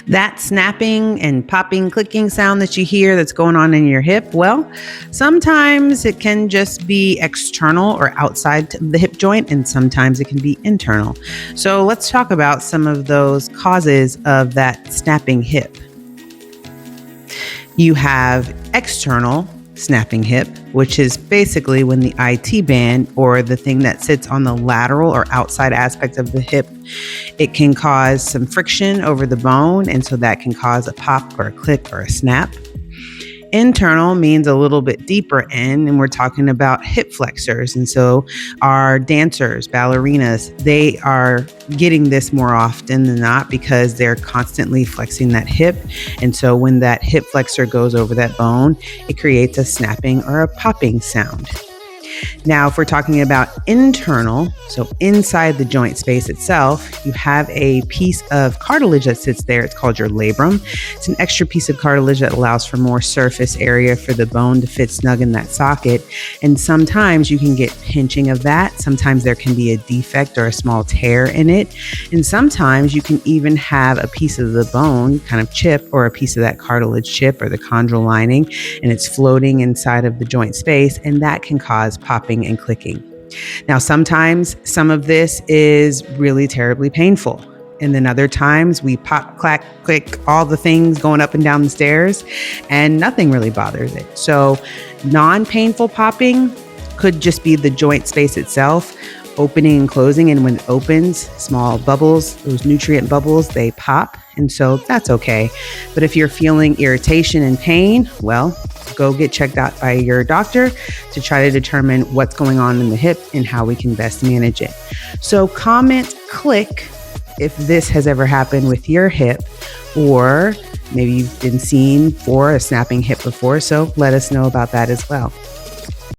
That snapping and popping, clicking sound that you hear that's going on in your hip, well, sometimes it can just be external or outside the hip joint, and sometimes it can be internal. So let's talk about some of those causes of that snapping hip. You have external snapping hip, which is basically when the IT band, or the thing that sits on the lateral or outside aspect of the hip, it can cause some friction over the bone, and so that can cause a pop or a click or a snap. Internal means a little bit deeper in, and we're talking about hip flexors. And so our dancers, ballerinas, they are getting this more often than not because they're constantly flexing that hip. And so when that hip flexor goes over that bone, it creates a snapping or a popping sound. Now, if we're talking about internal, so inside the joint space itself, you have a piece of cartilage that sits there. It's called your labrum. It's an extra piece of cartilage that allows for more surface area for the bone to fit snug in that socket. And sometimes you can get pinching of that. Sometimes there can be a defect or a small tear in it. And sometimes you can even have a piece of the bone kind of chip, or a piece of that cartilage chip or the chondral lining, and it's floating inside of the joint space, and that can cause popping and clicking. Now, sometimes some of this is really terribly painful. And then other times we pop, clack, click, all the things going up and down the stairs, and nothing really bothers it. So non-painful popping could just be the joint space itself opening and closing. And when it opens, small bubbles, those nutrient bubbles, they pop. And so that's okay. But if you're feeling irritation and pain, well, go get checked out by your doctor to try to determine what's going on in the hip and how we can best manage it. So comment, click if this has ever happened with your hip, or maybe you've been seen for a snapping hip before. So let us know about that as well.